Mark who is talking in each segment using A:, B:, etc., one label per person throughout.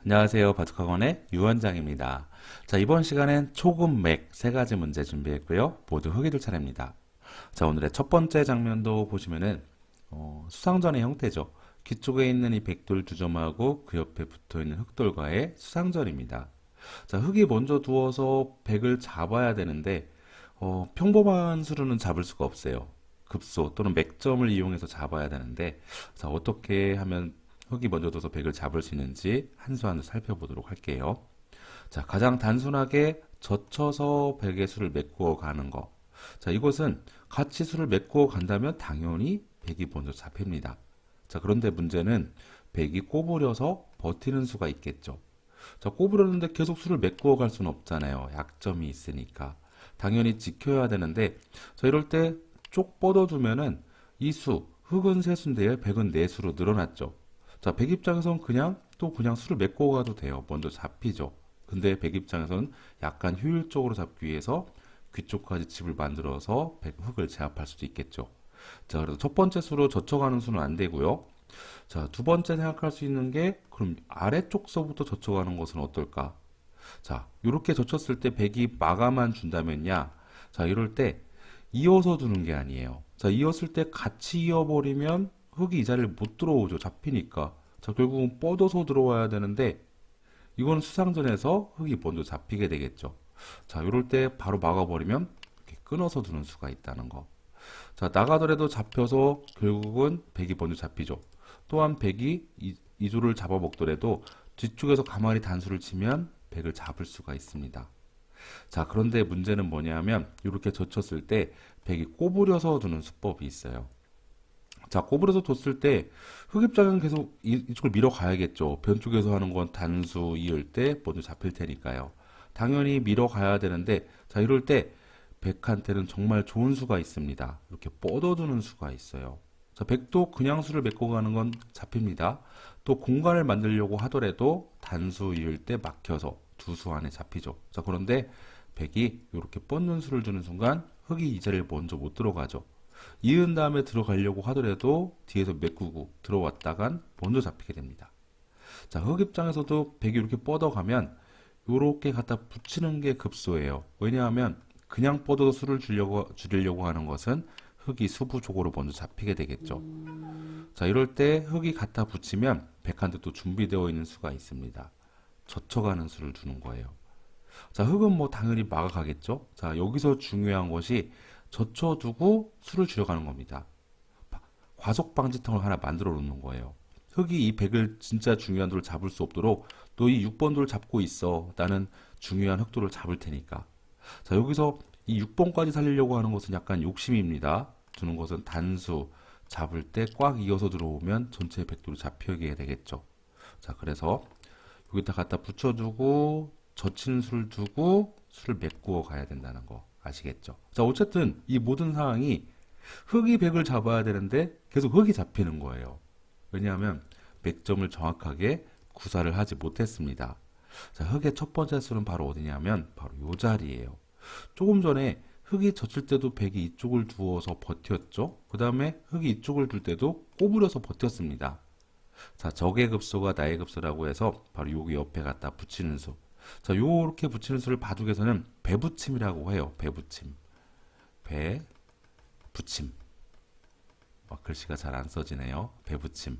A: 안녕하세요. 바둑학원의 유원장입니다. 자, 이번 시간엔 초급 맥 세 가지 문제 준비했고요. 모두 흑이들 차례입니다. 자, 오늘의 첫 번째 장면도 보시면은 수상전의 형태죠. 귀 쪽에 있는 이 백돌 두 점하고 그 옆에 붙어 있는 흑돌과의 수상전입니다. 자, 흑이 먼저 두어서 백을 잡아야 되는데 평범한 수로는 잡을 수가 없어요. 급소 또는 맥점을 이용해서 잡아야 되는데, 자, 어떻게 하면 흑이 먼저 둬서 백을 잡을 수 있는지 한 수 한 수 살펴보도록 할게요. 자, 가장 단순하게 젖혀서 백의 수를 메꾸어 가는 거. 자, 이것은 같이 수를 메꾸어 간다면 당연히 백이 먼저 잡힙니다. 자, 그런데 문제는 백이 꼬부려서 버티는 수가 있겠죠. 자, 꼬부렸는데 계속 수를 메꾸어 갈 수는 없잖아요. 약점이 있으니까. 당연히 지켜야 되는데, 자, 이럴 때 쪽 뻗어두면은 이 수, 흑은 세 수인데 백은 네 수로 늘어났죠. 자, 백 입장에선 그냥 수를 메꿔 가도 돼요. 먼저 잡히죠. 근데 백 입장에서는 약간 효율적으로 잡기 위해서 귀 쪽까지 집을 만들어서 흑을 제압할 수도 있겠죠. 자, 그래서 첫 번째 수로 젖혀가는 수는 안 되고요. 자, 두 번째 생각할 수 있는 게 그럼 아래쪽서부터 젖혀가는 것은 어떨까? 자, 이렇게 젖혔을 때 백이 마감만 준다면야. 자, 이럴 때 이어서 두는 게 아니에요. 자, 이었을 때 같이 이어버리면 흑이 이 자리를 못 들어오죠. 잡히니까. 자, 결국은 뻗어서 들어와야 되는데 이거는 수상전에서 흑이 먼저 잡히게 되겠죠. 자, 이럴 때 바로 막아버리면 이렇게 끊어서 두는 수가 있다는 거. 자, 나가더라도 잡혀서 결국은 백이 먼저 잡히죠. 또한 백이 이 조를 잡아먹더라도 뒤쪽에서 가만히 단수를 치면 백을 잡을 수가 있습니다. 자, 그런데 문제는 뭐냐면 이렇게 젖혔을 때 백이 꼬부려서 두는 수법이 있어요. 자, 꼬부려서 뒀을 때 흑 입장은 계속 이쪽을 밀어가야겠죠. 변 쪽에서 하는 건 단수 이을 때 먼저 잡힐 테니까요. 당연히 밀어가야 되는데, 자, 이럴 때 백한테는 정말 좋은 수가 있습니다. 이렇게 뻗어두는 수가 있어요. 자, 백도 그냥 수를 메꿔 가는 건 잡힙니다. 또 공간을 만들려고 하더라도 단수 이을 때 막혀서 두 수 안에 잡히죠. 자, 그런데 백이 이렇게 뻗는 수를 두는 순간 흑이 이 자리를 먼저 못 들어가죠. 이은 다음에 들어가려고 하더라도 뒤에서 메꾸고 들어왔다간 먼저 잡히게 됩니다. 자, 흑 입장에서도 백이 이렇게 뻗어가면 이렇게 갖다 붙이는 게 급소예요. 왜냐하면 그냥 뻗어도 수를 줄이려고 하는 것은 흑이 수부족으로 먼저 잡히게 되겠죠. 자, 이럴 때 흑이 갖다 붙이면 백한테 또 준비되어 있는 수가 있습니다. 젖혀가는 수를 두는 거예요. 자, 흑은 뭐 당연히 막아가겠죠. 자, 여기서 중요한 것이 젖혀두고 수를 줄여가는 겁니다. 과속 방지턱을 하나 만들어 놓는 거예요. 흑이 이 백을 진짜 중요한 돌을 잡을 수 없도록 너 이 6번 돌을 잡고 있어. 나는 중요한 흑돌을 잡을 테니까. 자, 여기서 이 6번까지 살리려고 하는 것은 약간 욕심입니다. 두는 것은 단수 잡을 때 꽉 이어서 들어오면 전체 백돌이 잡히게 되겠죠. 자, 그래서 여기다 갖다 붙여두고 젖히는 수를 두고 수를 메꾸어 가야 된다는 거 아시겠죠? 자, 어쨌든 이 모든 상황이 흑이 백을 잡아야 되는데 계속 흑이 잡히는 거예요. 왜냐하면 맥점을 정확하게 구사를 하지 못했습니다. 자, 흑의 첫 번째 수는 바로 어디냐면 바로 이 자리예요. 조금 전에 흑이 젖힐 때도 백이 이쪽을 두어서 버텼죠. 그 다음에 흑이 이쪽을 둘 때도 꼬부려서 버텼습니다. 자, 적의 급소가 나의 급소라고 해서 바로 여기 옆에 갖다 붙이는 수. 자, 요렇게 붙이는 수를 바둑에서는 배붙임이라고 해요. 배붙임. 배붙임. 글씨가 잘 안 써지네요. 배붙임.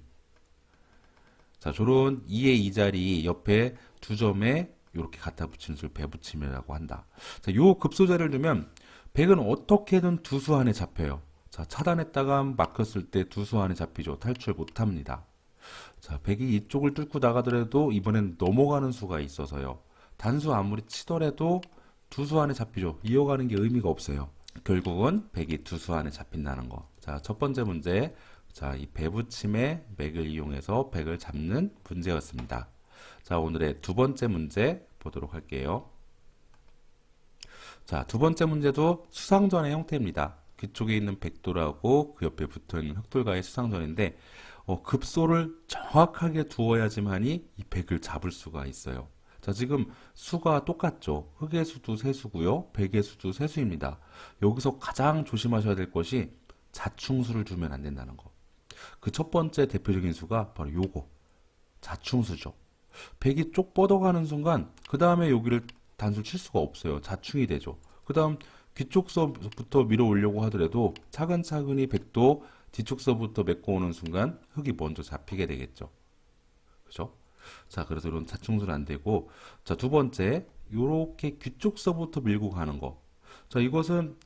A: 자, 저런 2의 2 자리 옆에 두 점에 이렇게 갖다 붙이는 수를 배붙임이라고 한다. 자, 요 급소자를 두면 백은 어떻게든 두 수 안에 잡혀요. 자, 차단했다가 막혔을 때 두 수 안에 잡히죠. 탈출 못합니다. 자, 백이 이쪽을 뚫고 나가더라도 이번엔 넘어가는 수가 있어서요. 단수 아무리 치더라도 두 수 안에 잡히죠. 이어가는 게 의미가 없어요. 결국은 백이 두 수 안에 잡힌다는 거. 자, 첫 번째 문제. 자, 이 배붙임의 맥을 이용해서 백을 잡는 문제였습니다. 자, 오늘의 두 번째 문제 보도록 할게요. 자, 두 번째 문제도 수상전의 형태입니다. 귀 쪽에 있는 백돌하고 그 옆에 붙어 있는 흑돌과의 수상전인데 급소를 정확하게 두어야지만이 이 백을 잡을 수가 있어요. 자, 지금 수가 똑같죠. 흑의 수도 세수고요. 백의 수도 세수입니다. 여기서 가장 조심하셔야 될 것이 자충수를 두면 안 된다는 거. 그 첫 번째 대표적인 수가 바로 요거. 자충수죠. 백이 쪽 뻗어가는 순간 그 다음에 여기를 단수를 칠 수가 없어요. 자충이 되죠. 그 다음 뒤쪽 서부터 밀어 오려고 하더라도 차근차근히 백도 뒤쪽 서부터 메꿔 오는 순간 흙이 먼저 잡히게 되겠죠. 그죠? 자, 그래서 이런 자충수는 안 되고, 자, 두 번째, 요렇게 뒤쪽 서부터 밀고 가는 거. 자, 이것은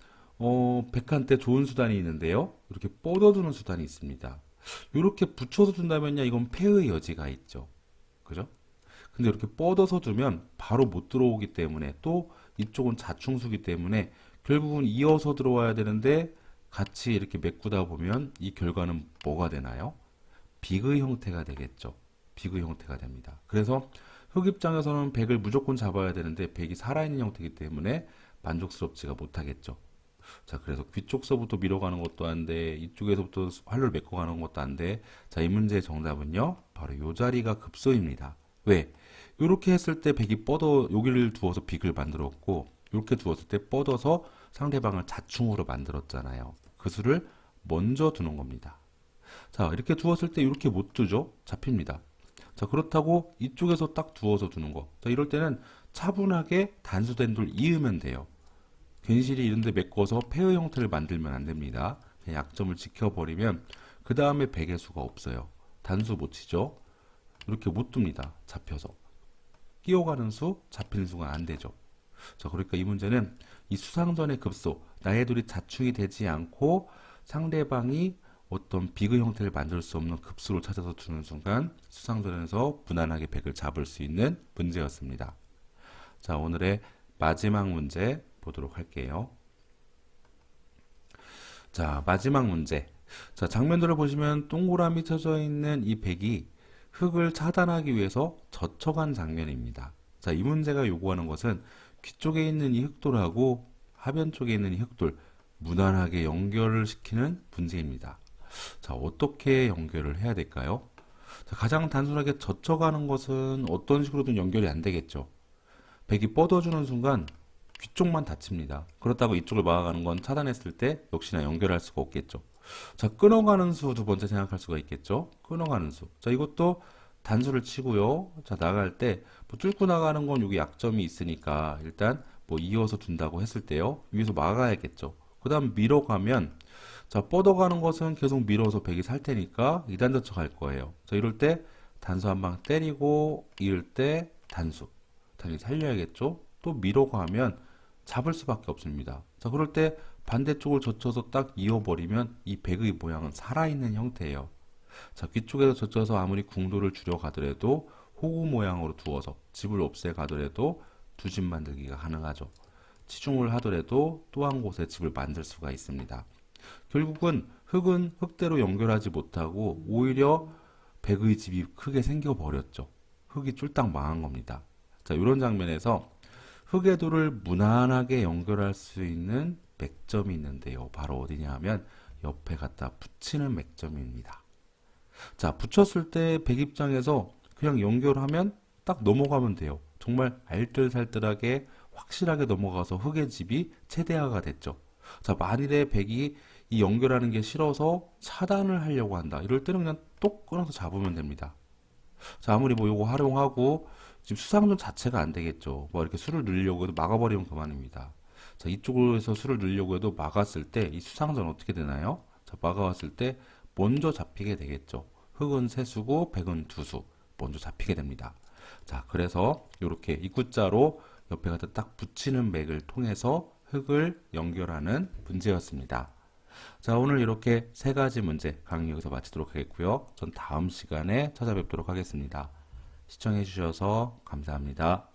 A: 백한테 좋은 수단이 있는데요. 이렇게 뻗어두는 수단이 있습니다. 이렇게 붙여서 둔다면요, 이건 패의 여지가 있죠. 그죠? 근데 이렇게 뻗어서 두면 바로 못 들어오기 때문에, 또 이쪽은 자충수기 때문에 결국은 이어서 들어와야 되는데 같이 이렇게 메꾸다 보면 이 결과는 뭐가 되나요? 비의 형태가 되겠죠. 비의 형태가 됩니다. 그래서 흙 입장에서는 백을 무조건 잡아야 되는데 백이 살아있는 형태이기 때문에 만족스럽지가 못하겠죠. 자, 그래서 뒤쪽서부터 밀어가는 것도 안 돼. 이쪽에서부터 활로를 메꿔가는 것도 안 돼. 자, 이 문제의 정답은요. 바로 이 자리가 급소입니다. 왜? 이렇게 했을 때 백이 뻗어 여기를 두어서 빅을 만들었고 이렇게 두었을 때 뻗어서 상대방을 자충으로 만들었잖아요. 그 수를 먼저 두는 겁니다. 자, 이렇게 두었을 때 이렇게 못 두죠? 잡힙니다. 자, 그렇다고 이쪽에서 딱 두어서 두는 거. 자, 이럴 때는 차분하게 단수된 돌 이으면 돼요. 괜시리 이런데 메꿔서 패의 형태를 만들면 안 됩니다. 그냥 약점을 지켜버리면 그 다음에 백의 수가 없어요. 단수 못 치죠? 이렇게 못 둡니다. 잡혀서. 끼어가는 수, 잡히는 수가 안 되죠. 자, 그러니까 이 문제는 이 수상전의 급소, 나의 돌이 자충이 되지 않고 상대방이 어떤 비의 형태를 만들 수 없는 급수를 찾아서 두는 순간 수상전에서 무난하게 백을 잡을 수 있는 문제였습니다. 자, 오늘의 마지막 문제 보도록 할게요. 자, 마지막 문제. 자, 장면들을 보시면 동그라미 쳐져 있는 이 백이 흙을 차단하기 위해서 젖혀간 장면입니다. 자, 이 문제가 요구하는 것은 뒤쪽에 있는 이 흙돌하고 하변 쪽에 있는 이 흙돌 무난하게 연결을 시키는 문제입니다. 자, 어떻게 연결을 해야 될까요? 자, 가장 단순하게 젖혀가는 것은 어떤 식으로든 연결이 안 되겠죠. 백이 뻗어주는 순간 뒤쪽만 닫힙니다. 그렇다고 이쪽을 막아가는 건 차단했을 때 역시나 연결할 수가 없겠죠. 자, 끊어가는 수 두 번째 생각할 수가 있겠죠. 끊어가는 수. 자, 이것도 단수를 치고요. 자, 나갈 때 뭐 뚫고 나가는 건 여기 약점이 있으니까 일단 뭐 이어서 둔다고 했을 때요. 위에서 막아야겠죠. 그 다음 밀어가면 자, 뻗어가는 것은 계속 밀어서 백이 살 테니까 2단 젖혀갈 거예요. 자, 이럴 때 단수 한 방 때리고 이을 때 단수. 당연히 살려야겠죠. 또 밀어가면 잡을 수밖에 없습니다. 자, 그럴 때 반대쪽을 젖혀서 딱 이어버리면 이 백의 모양은 살아있는 형태예요. 자, 뒤쪽에서 젖혀서 아무리 궁도를 줄여가더라도 호구 모양으로 두어서 집을 없애가더라도 두 집 만들기가 가능하죠. 치중을 하더라도 또 한 곳에 집을 만들 수가 있습니다. 결국은 흙은 흙대로 연결하지 못하고 오히려 백의 집이 크게 생겨버렸죠. 흙이 쫄딱 망한 겁니다. 자, 이런 장면에서 흙의 돌을 무난하게 연결할 수 있는 맥점이 있는데요. 바로 어디냐 하면 옆에 갖다 붙이는 맥점입니다. 자, 붙였을 때 백 입장에서 그냥 연결하면 딱 넘어가면 돼요. 정말 알뜰살뜰하게 확실하게 넘어가서 흙의 집이 최대화가 됐죠. 자, 만일에 백이 이 연결하는 게 싫어서 차단을 하려고 한다. 이럴 때는 그냥 똑 끊어서 잡으면 됩니다. 자, 아무리 뭐 요거 활용하고 지금 수상전 자체가 안 되겠죠. 뭐 이렇게 수를 늘리려고 해도 막아버리면 그만입니다. 자, 이쪽에서 수를 늘리려고 해도 막았을 때 이 수상전 어떻게 되나요? 자, 막아왔을 때 먼저 잡히게 되겠죠. 흙은 세 수고 백은 두 수. 먼저 잡히게 됩니다. 자, 그래서 이렇게 입구자로 옆에 갖다 딱 붙이는 맥을 통해서 흙을 연결하는 문제였습니다. 자, 오늘 이렇게 세 가지 문제 강의 여기서 마치도록 하겠고요. 전 다음 시간에 찾아뵙도록 하겠습니다. 시청해 주셔서 감사합니다.